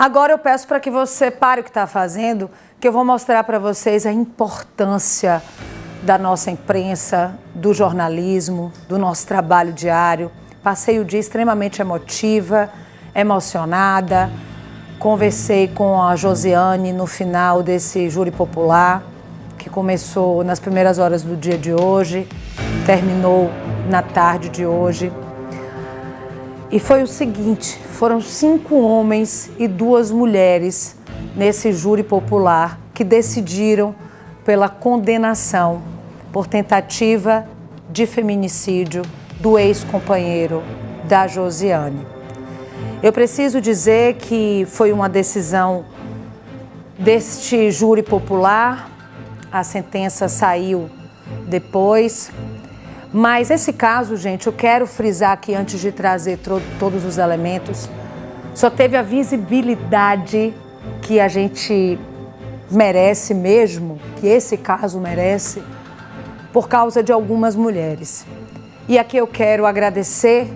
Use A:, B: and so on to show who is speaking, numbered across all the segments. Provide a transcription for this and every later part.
A: Agora eu peço para que você pare o que está fazendo, que eu vou mostrar para vocês a importância da nossa imprensa, do jornalismo, do nosso trabalho diário. Passei o dia extremamente emotiva, emocionada. Conversei com a Josiane no final desse júri popular, que começou nas primeiras horas do dia de hoje, terminou na tarde de hoje. E foi o seguinte, foram 5 homens e 2 mulheres nesse júri popular que decidiram pela condenação por tentativa de feminicídio do ex-companheiro da Josiane. Eu preciso dizer que foi uma decisão deste júri popular, a sentença saiu depois, mas esse caso, gente, eu quero frisar aqui antes de trazer todos os elementos, só teve a visibilidade que a gente merece mesmo, que esse caso merece, por causa de algumas mulheres. E aqui eu quero agradecer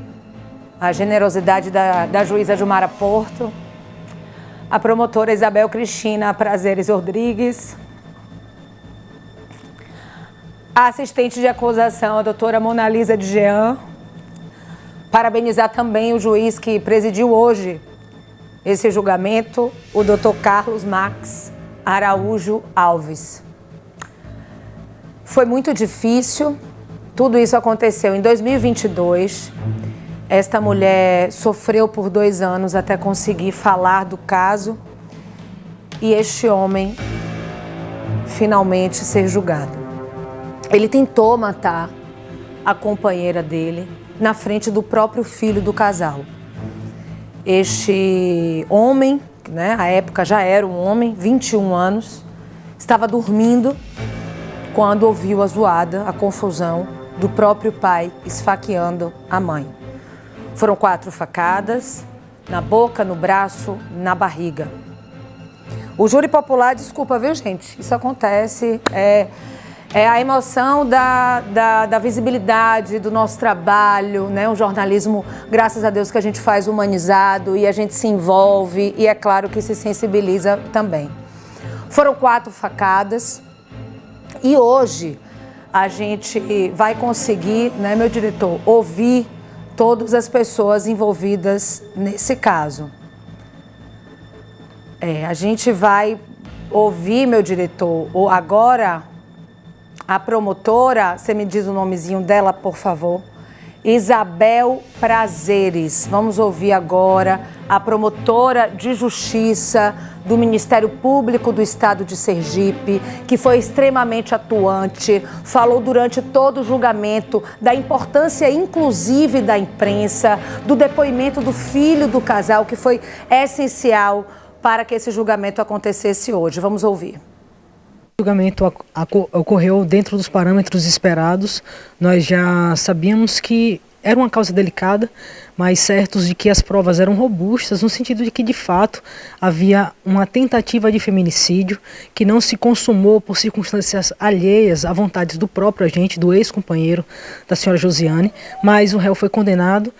A: a generosidade da juíza Gilmara Porto, a promotora Isabel Cristina Prazeres Rodrigues, a assistente de acusação, a doutora Mona Lisa de Jean. Parabenizar também o juiz que presidiu hoje esse julgamento, o doutor Carlos Max Araújo Alves. Foi muito difícil, tudo isso aconteceu em 2022. Esta mulher sofreu por 2 anos até conseguir falar do caso e este homem finalmente ser julgado. Ele tentou matar a companheira dele na frente do próprio filho do casal. Este homem, né, à época já era um homem, 21 anos, estava dormindo quando ouviu a zoada, a confusão do próprio pai esfaqueando a mãe. Foram 4 facadas, na boca, no braço, na barriga. O júri popular, desculpa, viu, gente? Isso acontece, é a emoção da visibilidade do nosso trabalho, né? Um jornalismo, graças a Deus, que a gente faz humanizado e a gente se envolve e é claro que se sensibiliza também. Foram 4 facadas e hoje a gente vai conseguir, né, meu diretor, ouvir todas as pessoas envolvidas nesse caso. A gente vai ouvir, meu diretor, agora a promotora, você me diz o nomezinho dela, por favor? Isabel Prazeres. Vamos ouvir agora a promotora de justiça do Ministério Público do Estado de Sergipe, que foi extremamente atuante, falou durante todo o julgamento da importância, inclusive, da imprensa, do depoimento do filho do casal, que foi essencial para que esse julgamento acontecesse hoje. Vamos ouvir.
B: O julgamento ocorreu dentro dos parâmetros esperados. Nós já sabíamos que era uma causa delicada, mas certos de que as provas eram robustas, no sentido de que, de fato, havia uma tentativa de feminicídio que não se consumou por circunstâncias alheias à vontade do próprio agente, do ex-companheiro da senhora Josiane, mas o réu foi condenado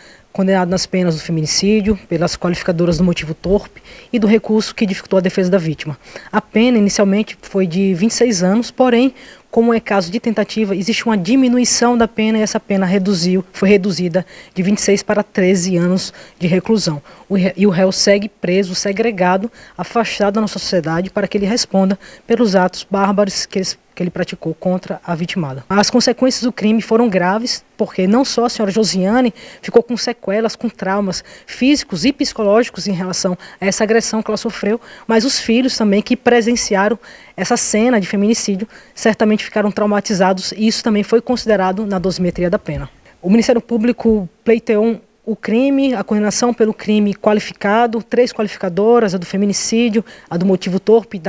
B: nas penas do feminicídio, pelas qualificadoras do motivo torpe e do recurso que dificultou a defesa da vítima. A pena inicialmente foi de 26 anos, porém, como é caso de tentativa, existe uma diminuição da pena e essa pena foi reduzida de 26 para 13 anos de reclusão. E o réu segue preso, segregado, afastado da nossa sociedade para que ele responda pelos atos bárbaros que ele praticou contra a vitimada. As consequências do crime foram graves, porque não só a senhora Josiane ficou com sequelas, com traumas físicos e psicológicos em relação a essa agressão que ela sofreu, mas os filhos também que presenciaram essa cena de feminicídio certamente ficaram traumatizados e isso também foi considerado na dosimetria da pena. O Ministério Público pleiteou o crime, a condenação pelo crime qualificado, 3 qualificadoras, a do feminicídio, a do motivo torpe,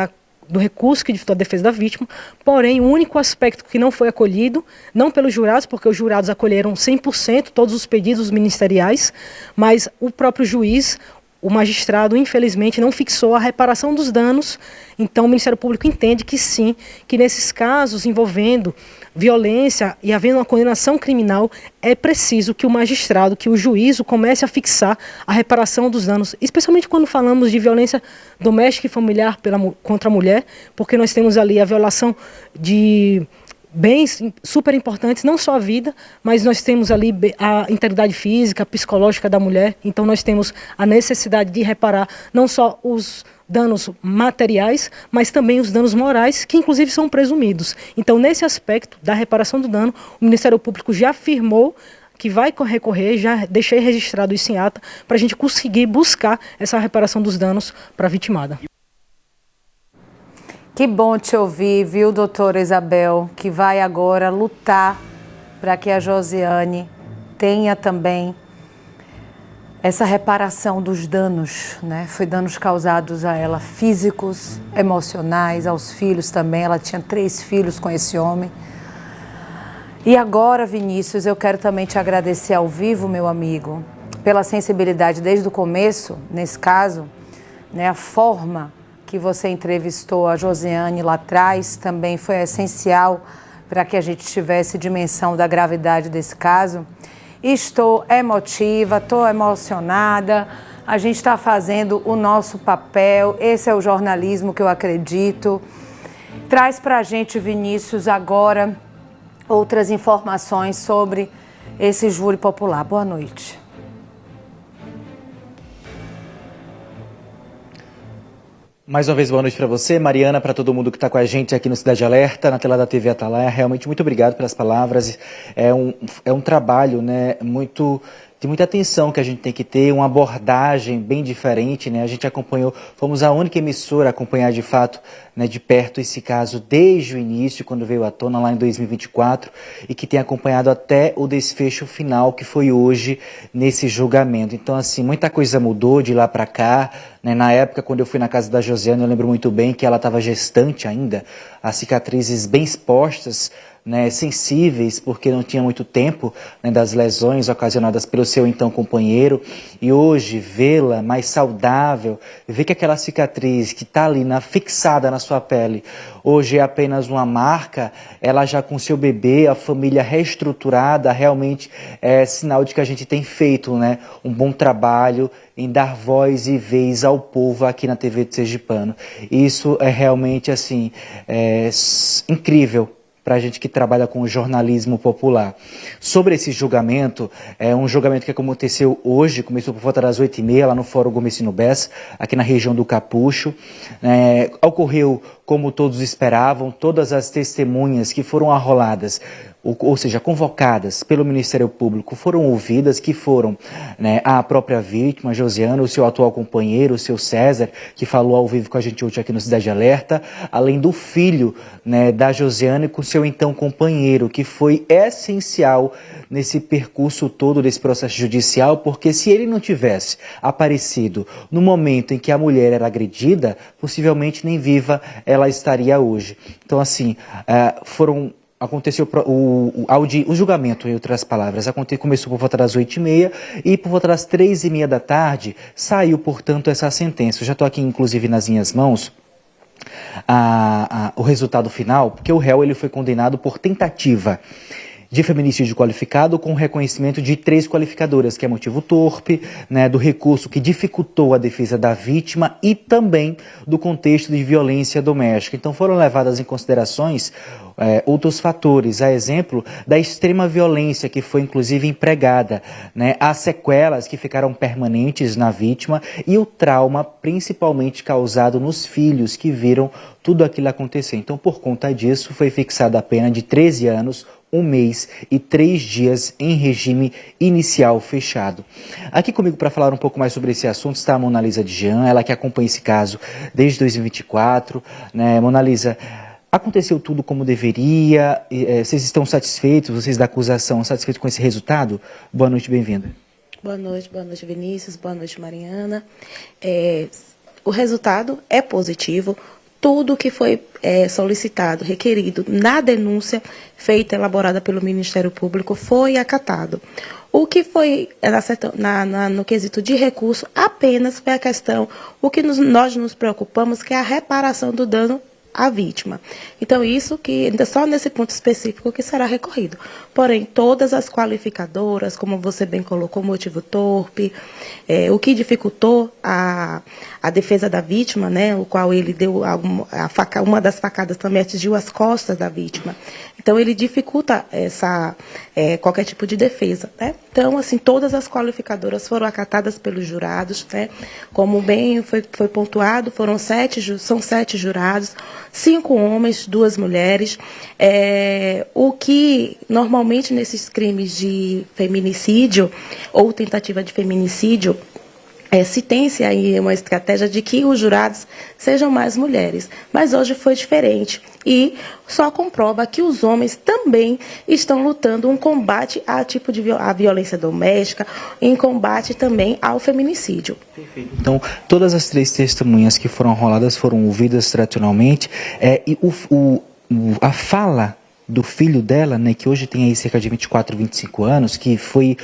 B: do recurso que dificultou a defesa da vítima, porém o único aspecto que não foi acolhido, não pelos jurados, porque os jurados acolheram 100% todos os pedidos ministeriais, mas o próprio juiz o magistrado, infelizmente, não fixou a reparação dos danos. Então, o Ministério Público entende que sim, que nesses casos envolvendo violência e havendo uma condenação criminal, é preciso que o magistrado, que o juízo comece a fixar a reparação dos danos, especialmente quando falamos de violência doméstica e familiar contra a mulher, porque nós temos ali a violação de bens super importantes, não só a vida, mas nós temos ali a integridade física, psicológica da mulher. Então nós temos a necessidade de reparar não só os danos materiais, mas também os danos morais, que inclusive são presumidos. Então, nesse aspecto da reparação do dano, o Ministério Público já afirmou que vai recorrer, já deixei registrado isso em ata, para a gente conseguir buscar essa reparação dos danos para a vitimada.
A: Que bom te ouvir, viu, doutora Isabel, que vai agora lutar para que a Josiane tenha também essa reparação dos danos, né? Foi danos causados a ela, físicos, emocionais, aos filhos também. Ela tinha 3 filhos com esse homem. E agora, Vinícius, eu quero também te agradecer ao vivo, meu amigo, pela sensibilidade desde o começo, nesse caso, né? A forma que você entrevistou a Josiane lá atrás também foi essencial para que a gente tivesse dimensão da gravidade desse caso. Estou emotiva, estou emocionada, a gente está fazendo o nosso papel, esse é o jornalismo que eu acredito. Traz para a gente, Vinícius, agora outras informações sobre esse júri popular. Boa noite.
C: Mais uma vez, boa noite para você, Mariana, para todo mundo que está com a gente aqui no Cidade Alerta, na tela da TV Atalaia. Realmente, muito obrigado pelas palavras. É um trabalho, né, de muita atenção que a gente tem que ter, uma abordagem bem diferente, né? A gente acompanhou, fomos a única emissora a acompanhar de fato, né, de perto esse caso desde o início, quando veio à tona lá em 2024, e que tem acompanhado até o desfecho final, que foi hoje nesse julgamento. Então, assim, muita coisa mudou de lá para cá, né? Na época, quando eu fui na casa da Josiane, eu lembro muito bem que ela estava gestante ainda, as cicatrizes bem expostas, né, sensíveis, porque não tinha muito tempo, né, das lesões ocasionadas pelo seu então companheiro, e hoje vê-la mais saudável, ver que aquela cicatriz que está ali fixada na sua pele, hoje é apenas uma marca, ela já com seu bebê, a família reestruturada, realmente é sinal de que a gente tem feito, né, um bom trabalho em dar voz e vez ao povo aqui na TV do Sergipano. Isso é realmente assim, incrível para a gente que trabalha com o jornalismo popular. Sobre esse julgamento, é um julgamento que aconteceu hoje, começou por volta das 8h30, lá no Fórum Gomecino Bessa, aqui na região do Capucho. Ocorreu como todos esperavam, todas as testemunhas que foram arroladas, ou seja, convocadas pelo Ministério Público, foram ouvidas, que foram, né, a própria vítima, Josiane, o seu atual companheiro, o seu César, que falou ao vivo com a gente hoje aqui no Cidade Alerta, além do filho, né, da Josiane com seu então companheiro, que foi essencial nesse percurso todo desse processo judicial, porque se ele não tivesse aparecido no momento em que a mulher era agredida, possivelmente nem viva ela estaria hoje. Então, assim, aconteceu o julgamento, em outras palavras, começou por volta das 8h30 e por volta das 3h30 da tarde saiu, portanto, essa sentença. Eu já estou aqui, inclusive, nas minhas mãos, o resultado final, porque o réu ele foi condenado por tentativa de feminicídio qualificado com reconhecimento de 3 qualificadoras, que é motivo torpe, né, do recurso que dificultou a defesa da vítima e também do contexto de violência doméstica. Então foram levadas em considerações outros fatores, a exemplo da extrema violência que foi inclusive empregada, né, as sequelas que ficaram permanentes na vítima e o trauma principalmente causado nos filhos que viram tudo aquilo acontecer. Então, por conta disso, foi fixada a pena de 13 anos, 1 mês e 3 dias em regime inicial fechado. Aqui comigo para falar um pouco mais sobre esse assunto está a Mona Lisa Djian, ela que acompanha esse caso desde 2024. Né? Mona Lisa, aconteceu tudo como deveria? Vocês estão satisfeitos, vocês da acusação, satisfeitos com esse resultado? Boa noite, bem-vinda.
D: Boa noite Vinícius, boa noite Mariana. O resultado é positivo. tudo que foi solicitado, requerido na denúncia feita, elaborada pelo Ministério Público, foi acatado. O que foi no quesito de recurso apenas foi a questão, o que nós nos preocupamos, que é a reparação do dano à vítima. Então, isso que ainda só nesse ponto específico que será recorrido. Porém, todas as qualificadoras, como você bem colocou, motivo torpe, o que dificultou a defesa da vítima, né, o qual ele deu uma das facadas também atingiu as costas da vítima. Então, ele dificulta qualquer tipo de defesa, né? Então, assim, todas as qualificadoras foram acatadas pelos jurados, né? Como bem foi pontuado, são 7 jurados, 5 homens, 2 mulheres. O que normalmente nesses crimes de feminicídio ou tentativa de feminicídio, se tem-se aí uma estratégia de que os jurados sejam mais mulheres. Mas hoje foi diferente. E só comprova que os homens também estão lutando um combate à violência doméstica, em combate também ao feminicídio.
C: Perfeito. Então, todas as 3 testemunhas que foram roladas foram ouvidas tradicionalmente. E a fala do filho dela, né, que hoje tem aí cerca de 24, 25 anos, que foi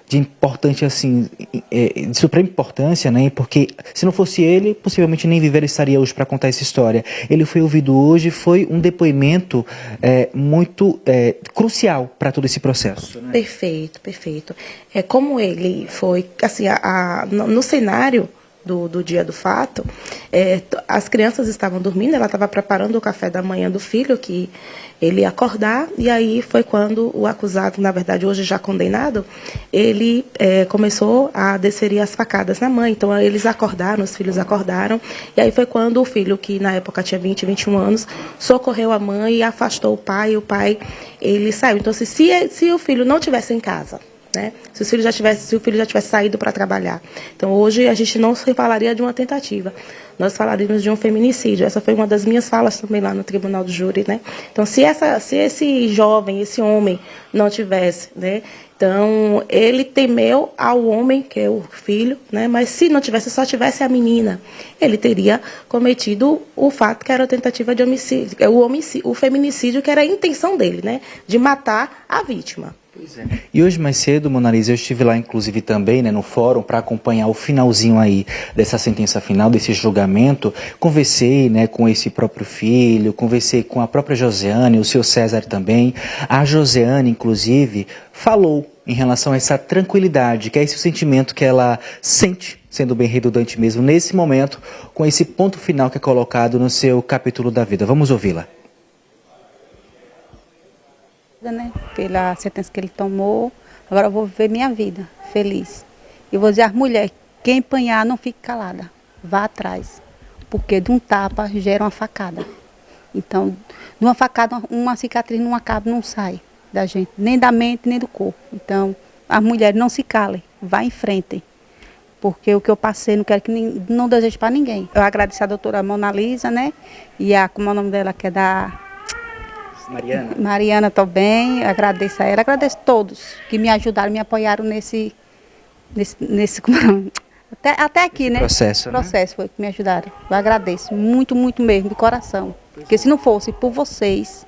C: de importante, assim, de suprema importância, né, porque se não fosse ele, possivelmente nem Viver estaria hoje para contar essa história. Ele foi ouvido hoje, foi um depoimento muito crucial para todo esse processo. Né?
D: Perfeito, perfeito. Como ele foi, assim, no cenário do dia do fato, as crianças estavam dormindo, ela estava preparando o café da manhã do filho, que ele ia acordar, e aí foi quando o acusado, na verdade hoje já condenado, ele começou a desferir as facadas na mãe. Então eles acordaram, os filhos acordaram, e aí foi quando o filho, que na época tinha 20, 21 anos, socorreu a mãe e afastou o pai, e o pai, ele saiu. Então se o filho não estivesse em casa, né? Se o filho já tivesse saído para trabalhar. Então, hoje, a gente não se falaria de uma tentativa. Nós falaríamos de um feminicídio. Essa foi uma das minhas falas também lá no Tribunal do Júri, né? Então, se esse jovem, esse homem, não tivesse, né? Então, ele temeu ao homem, que é o filho, né? Mas se não tivesse, só tivesse a menina, ele teria cometido o fato que era a tentativa de homicídio, o feminicídio, que era a intenção dele, né? De matar a vítima.
C: Pois é. E hoje mais cedo, Mona Lisa, eu estive lá inclusive também, né, no fórum para acompanhar o finalzinho aí dessa sentença final, desse julgamento. Conversei, né, com esse próprio filho, conversei com a própria Josiane, o seu César também. A Josiane, inclusive, falou em relação a essa tranquilidade, que é esse sentimento que ela sente, sendo bem redundante mesmo, nesse momento, com esse ponto final que é colocado no seu capítulo da vida. Vamos ouvi-la.
E: Né, pela sentença que ele tomou, agora eu vou viver minha vida feliz. E vou dizer às mulheres, quem apanhar não fique calada, vá atrás, porque de um tapa gera uma facada. Então, de uma facada, uma cicatriz não sai da gente, nem da mente, nem do corpo. Então, as mulheres não se calem, vá em frente, porque o que eu passei não quero que não deseje para ninguém. Eu agradeço a doutora Mona Lisa, né, e como é o nome dela, que é da Mariana também, agradeço a ela, agradeço a todos que me ajudaram, me apoiaram nesse até aqui, né?
C: Processo,
E: foi que me ajudaram. Eu agradeço muito, muito mesmo, de coração. Porque se não fosse por vocês,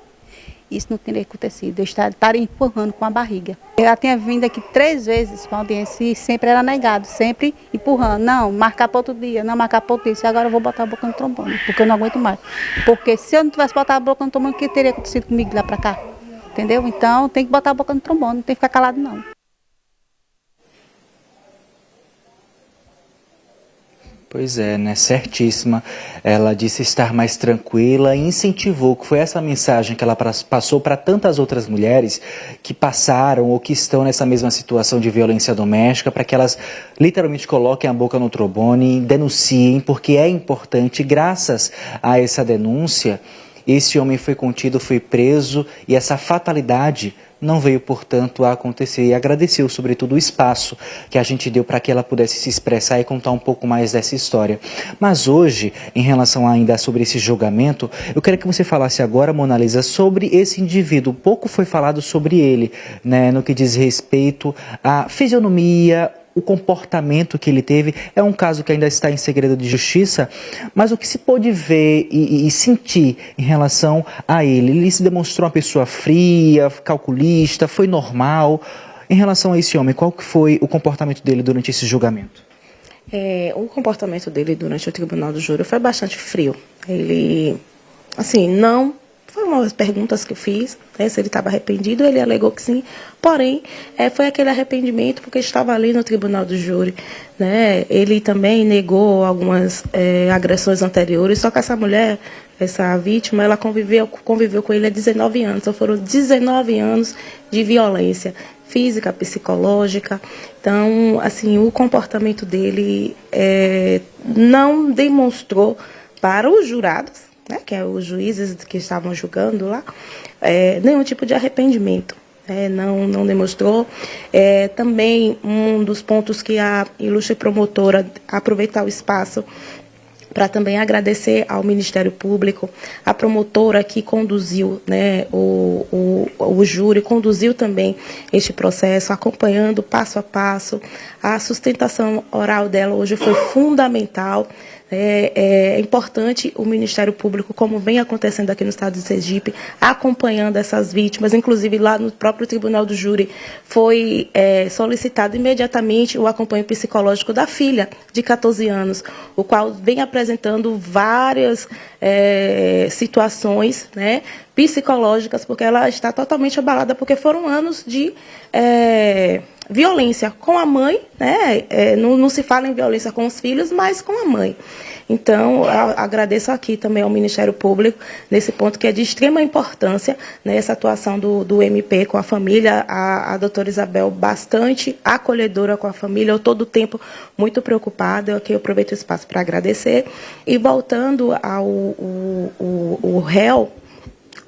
E: isso não teria acontecido. Eu estaria empurrando com a barriga. Eu já tinha vindo aqui 3 vezes para a audiência e sempre era negado, sempre empurrando. Não, marcar para outro dia, não marcar para outro dia. Agora eu vou botar a boca no trombone, porque eu não aguento mais. Porque se eu não tivesse botado a boca no trombone, o que teria acontecido comigo lá para cá? Entendeu? Então tem que botar a boca no trombone, não tem que ficar calado não.
C: Pois é, né? Certíssima. Ela disse estar mais tranquila e incentivou, que foi essa mensagem que ela passou para tantas outras mulheres que passaram ou que estão nessa mesma situação de violência doméstica, para que elas literalmente coloquem a boca no trombone e denunciem, porque é importante. Graças a essa denúncia, esse homem foi contido, foi preso, e essa fatalidade não veio, portanto, a acontecer. E agradeceu, sobretudo, o espaço que a gente deu para que ela pudesse se expressar e contar um pouco mais dessa história. Mas hoje, em relação ainda sobre esse julgamento, eu quero que você falasse agora, Mona Lisa, sobre esse indivíduo. Pouco foi falado sobre ele, né, no que diz respeito à fisionomia, o comportamento que ele teve. É um caso que ainda está em segredo de justiça, mas o que se pôde ver e sentir em relação a ele? Ele se demonstrou uma pessoa fria, calculista, foi normal? Em relação a esse homem, qual que foi o comportamento dele durante esse julgamento?
D: O comportamento dele durante o tribunal do júri foi bastante frio. Ele, assim, não... Foram umas perguntas que eu fiz, né, se ele estava arrependido, ele alegou que sim, porém, foi aquele arrependimento porque estava ali no tribunal do júri, né, ele também negou algumas agressões anteriores, só que essa mulher, essa vítima, ela conviveu com ele há 19 anos, então foram 19 anos de violência física, psicológica. Então, assim, o comportamento dele não demonstrou para os jurados, né, que é os juízes que estavam julgando lá, nenhum tipo de arrependimento. Não demonstrou. Também um dos pontos que a ilustre promotora, aproveitar o espaço para também agradecer ao Ministério Público, a promotora que conduziu, né, o júri, conduziu também este processo, acompanhando passo a passo. A sustentação oral dela hoje foi fundamental. É importante o Ministério Público, como vem acontecendo aqui no estado de Sergipe, acompanhando essas vítimas. Inclusive, lá no próprio Tribunal do Júri, foi solicitado imediatamente o acompanhamento psicológico da filha, de 14 anos, o qual vem apresentando várias situações, né, psicológicas, porque ela está totalmente abalada, porque foram anos de violência com a mãe, né? Não se fala em violência com os filhos, mas com a mãe. Então, agradeço aqui também ao Ministério Público, nesse ponto que é de extrema importância, né, essa atuação do MP com a família, a doutora Isabel bastante acolhedora com a família, eu todo o tempo muito preocupada, eu aqui aproveito o espaço para agradecer. E voltando ao réu,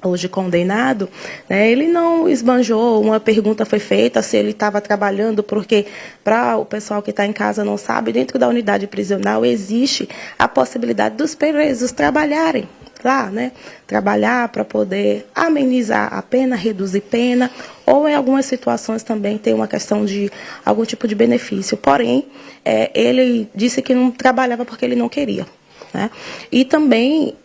D: hoje condenado, né, ele não esbanjou, uma pergunta foi feita se ele estava trabalhando, porque, para o pessoal que está em casa não sabe, dentro da unidade prisional existe a possibilidade dos presos trabalharem lá, né, trabalhar para poder amenizar a pena, reduzir pena, ou em algumas situações também ter uma questão de algum tipo de benefício. Porém, ele disse que não trabalhava porque ele não queria, né, e também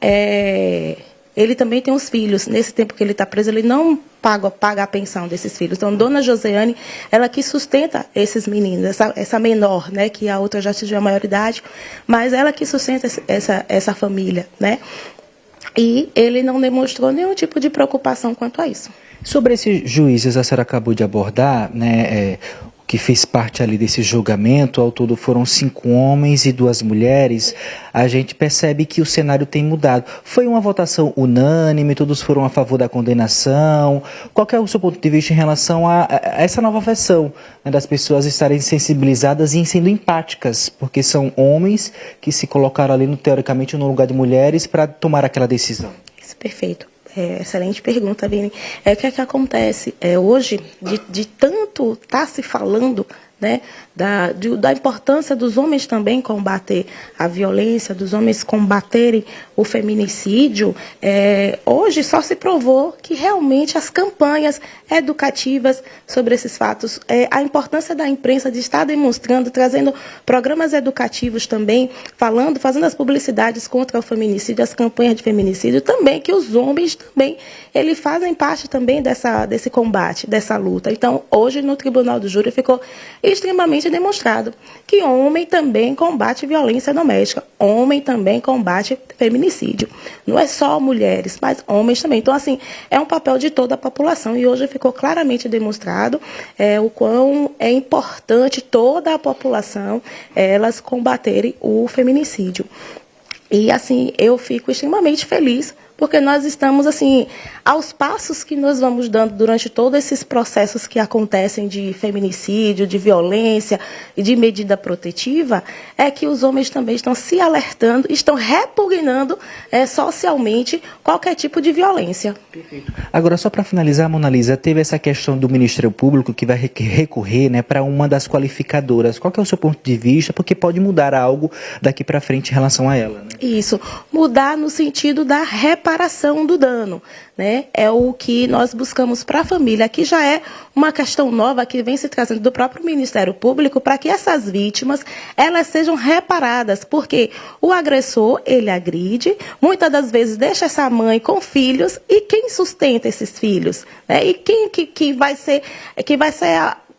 D: ele também tem os filhos. Nesse tempo que ele está preso, ele não paga a pensão desses filhos. Então, dona Joseane, ela que sustenta esses meninos, essa menor, né, que a outra já atingiu a maioridade, mas ela que sustenta essa família, né? E ele não demonstrou nenhum tipo de preocupação quanto a isso.
C: Sobre esses juízes, a senhora acabou de abordar, né, que fez parte ali desse julgamento, ao todo foram 5 homens e 2 mulheres, a gente percebe que o cenário tem mudado. Foi uma votação unânime, todos foram a favor da condenação. Qual que é o seu ponto de vista em relação a essa nova versão, né, das pessoas estarem sensibilizadas e sendo empáticas, porque são homens que se colocaram ali, teoricamente, no lugar de mulheres para tomar aquela decisão?
D: Isso, perfeito. Excelente pergunta, Vini. O que é que acontece? Hoje, de tanto estar se falando, né, da importância dos homens também combater a violência, dos homens combaterem o feminicídio, hoje só se provou que realmente as campanhas educativas sobre esses fatos, a importância da imprensa de estar demonstrando, trazendo programas educativos também, fazendo as publicidades contra o feminicídio, as campanhas de feminicídio também, que os homens também, eles fazem parte também desse combate, dessa luta. Então, hoje no Tribunal do Júri ficou extremamente demonstrado que homem também combate violência doméstica, homem também combate feminicídio. Não é só mulheres, mas homens também. Então, assim, é um papel de toda a população e hoje ficou claramente demonstrado o quão é importante toda a população elas combaterem o feminicídio. E, assim, eu fico extremamente feliz porque nós estamos, assim, aos passos que nós vamos dando durante todos esses processos que acontecem de feminicídio, de violência e de medida protetiva, é que os homens também estão se alertando, estão repugnando socialmente qualquer tipo de violência.
C: Perfeito. Agora, só para finalizar, Mona Lisa, teve essa questão do Ministério Público que vai recorrer, né, para uma das qualificadoras. Qual que é o seu ponto de vista? Porque pode mudar algo daqui para frente em relação a ela, né?
D: Isso, mudar no sentido da reparação reparação do dano, né? É o que nós buscamos para a família. Aqui já é uma questão nova que vem se trazendo do próprio Ministério Público para que essas vítimas, elas sejam reparadas, porque o agressor, ele agride, muitas das vezes deixa essa mãe com filhos, e quem sustenta esses filhos? Né? E quem que vai ser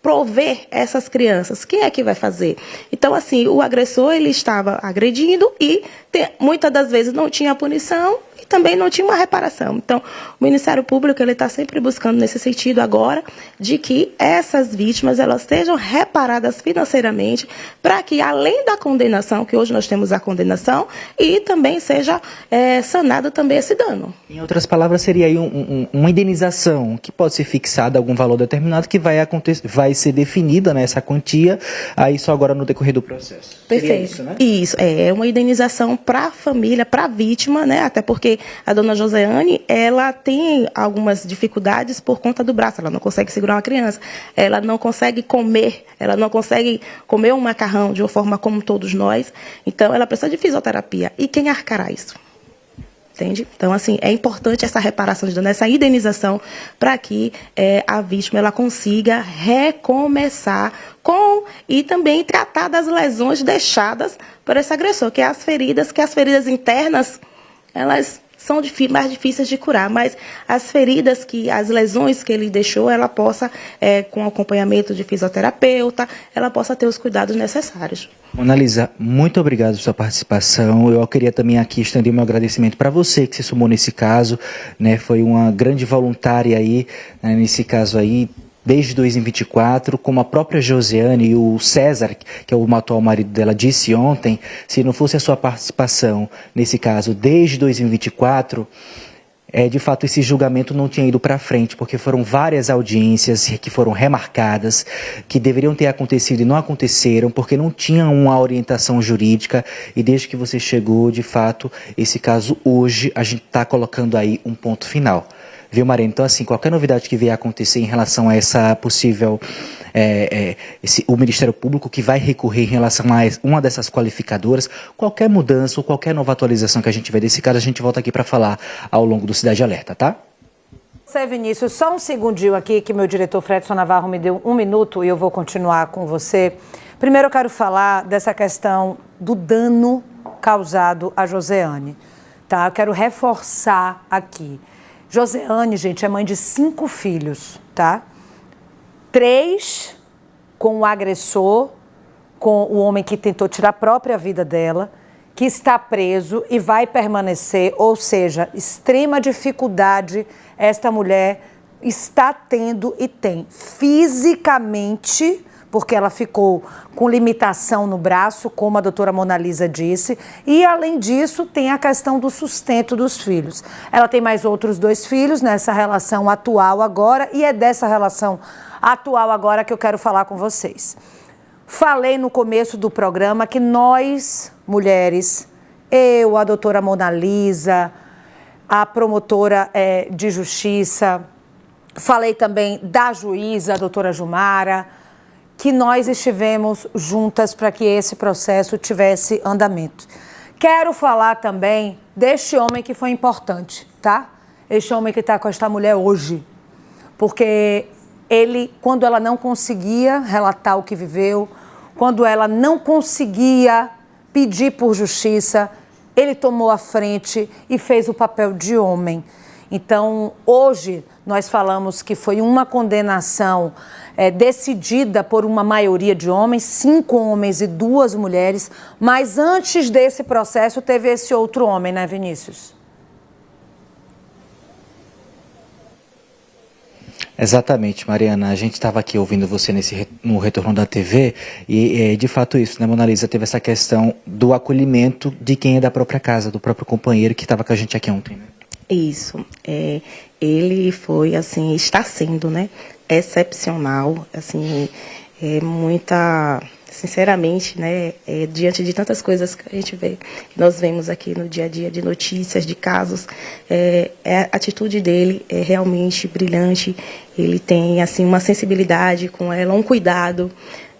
D: prover essas crianças? Quem é que vai fazer? Então, assim, o agressor, ele estava agredindo e muitas das vezes não tinha punição e também não tinha uma reparação. Então, o Ministério Público, ele está sempre buscando nesse sentido agora de que essas vítimas, elas sejam reparadas financeiramente para que, além da condenação, que hoje nós temos a condenação, e também seja sanado também esse dano.
C: Em outras palavras, seria aí uma indenização que pode ser fixada, algum valor determinado, que vai ser definida nessa quantia, aí só agora no decorrer do processo.
D: Perfeito.
C: Isso, né?
D: Isso, é uma indenização para a família, para a vítima, né? Até porque a dona Joseane, ela tem algumas dificuldades por conta do braço, ela não consegue segurar uma criança, ela não consegue comer um macarrão de uma forma como todos nós, então ela precisa de fisioterapia. E quem arcará isso? Entende? Então, assim, é importante essa reparação de dano, essa indenização, para que a vítima ela consiga recomeçar e também tratar das lesões deixadas por esse agressor, que as feridas internas, elas são mais difíceis de curar, mas as lesões que ele deixou, ela possa, com acompanhamento de fisioterapeuta, ela possa ter os cuidados necessários.
C: Mona Lisa, muito obrigado pela sua participação. Eu queria também aqui estender meu agradecimento para você que se sumou nesse caso, né? Foi uma grande voluntária aí, né, nesse caso aí, desde 2024, como a própria Josiane e o César, que é o atual marido dela, disse ontem, se não fosse a sua participação nesse caso desde 2024, de fato esse julgamento não tinha ido para frente, porque foram várias audiências que foram remarcadas, que deveriam ter acontecido e não aconteceram, porque não tinham uma orientação jurídica, e desde que você chegou, de fato, esse caso hoje, a gente está colocando aí um ponto final. Viu, Mariana? Então, assim, qualquer novidade que vier a acontecer em relação a essa possível, o Ministério Público que vai recorrer em relação a uma dessas qualificadoras, qualquer mudança ou qualquer nova atualização que a gente tiver desse caso, a gente volta aqui para falar ao longo do Cidade Alerta, tá?
A: Você, Vinícius, só um segundinho aqui que meu diretor Fredson Navarro me deu 1 minuto e eu vou continuar com você. Primeiro eu quero falar dessa questão do dano causado a Joseane, tá? Eu quero reforçar aqui. Joseane, gente, é mãe de 5 filhos, tá? 3 com o agressor, com o homem que tentou tirar a própria vida dela, que está preso e vai permanecer, ou seja, extrema dificuldade esta mulher está tendo e tem fisicamente, porque ela ficou com limitação no braço, como a doutora Mona Lisa disse, e além disso tem a questão do sustento dos filhos. Ela tem mais outros 2 filhos nessa relação atual agora, e é dessa relação atual agora que eu quero falar com vocês. Falei no começo do programa que nós, mulheres, eu, a doutora Mona Lisa, a promotora de justiça, falei também da juíza, a doutora Jumara, que nós estivemos juntas para que esse processo tivesse andamento. Quero falar também deste homem que foi importante, tá? Este homem que está com esta mulher hoje. Porque ele, quando ela não conseguia relatar o que viveu, quando ela não conseguia pedir por justiça, ele tomou a frente e fez o papel de homem. Então, hoje, nós falamos que foi uma condenação decidida por uma maioria de homens, 5 homens e 2 mulheres, mas antes desse processo teve esse outro homem, né, Vinícius?
C: Exatamente, Mariana. A gente estava aqui ouvindo você no Retorno da TV e, de fato, isso, né, Mona Lisa? Teve essa questão do acolhimento de quem é da própria casa, do próprio companheiro que estava com a gente aqui ontem, né?
D: Isso. Ele foi, assim, está sendo, né, excepcional, assim, sinceramente, né, diante de tantas coisas que a gente vê, que nós vemos aqui no dia a dia, de notícias, de casos, a atitude dele é realmente brilhante. Ele tem, assim, uma sensibilidade com ela, um cuidado,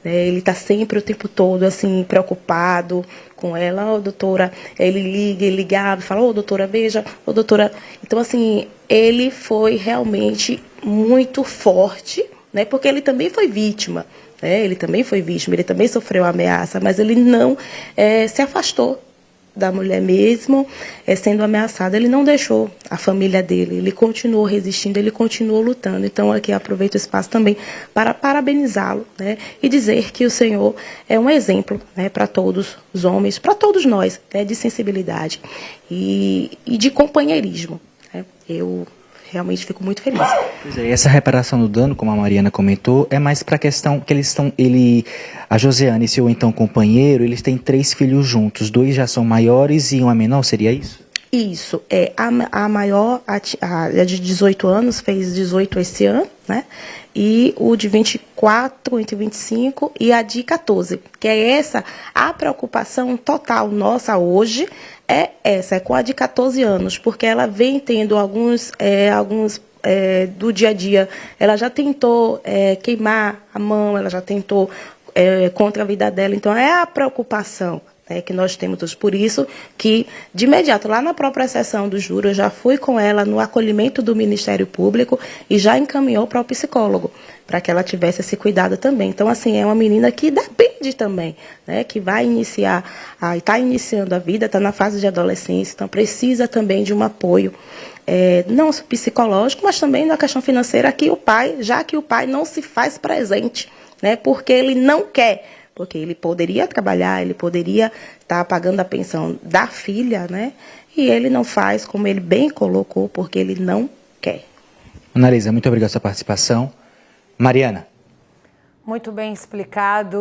D: né? Ele está sempre o tempo todo assim preocupado com ela. Ô, doutora, ele ligava, fala, ô, doutora, veja, ô, doutora. Então, assim, ele foi realmente muito forte, né? Porque ele também foi vítima, né? Ele também foi vítima, ele também sofreu ameaça, mas ele não se afastou da mulher mesmo, sendo ameaçada. Ele não deixou a família dele, ele continuou resistindo, ele continuou lutando. Então, aqui aproveito o espaço também para parabenizá-lo, né? E dizer que o Senhor é um exemplo, né, para todos os homens, para todos nós, né, de sensibilidade e de companheirismo, né? Eu realmente fico muito feliz.
C: Pois é, essa reparação do dano, como a Mariana comentou, é mais para a questão que a Josiane e seu então companheiro, eles têm 3 filhos juntos, 2 já são maiores e um é menor, seria isso?
D: Isso, a maior, a de 18 anos, fez 18 esse ano, né? E o de 24, entre 25, e a de 14, que é essa, a preocupação total nossa hoje é essa, é com a de 14 anos, porque ela vem tendo alguns do dia a dia, ela já tentou queimar a mão, ela já tentou contra a vida dela, então é a preocupação, né, que nós temos todos. Por isso que, de imediato, lá na própria sessão do júri, eu já fui com ela no acolhimento do Ministério Público e já encaminhou para o psicólogo, para que ela tivesse esse cuidado também. Então, assim, é uma menina que depende também, né, que vai iniciar, está iniciando a vida, está na fase de adolescência, então precisa também de um apoio, não só psicológico, mas também na questão financeira, já que o pai não se faz presente, né, porque ele não quer. Porque ele poderia trabalhar, ele poderia estar pagando a pensão da filha, né? E ele não faz, como ele bem colocou, porque ele não quer.
C: Ana Lisa, muito obrigado pela sua participação. Mariana.
A: Muito bem explicado.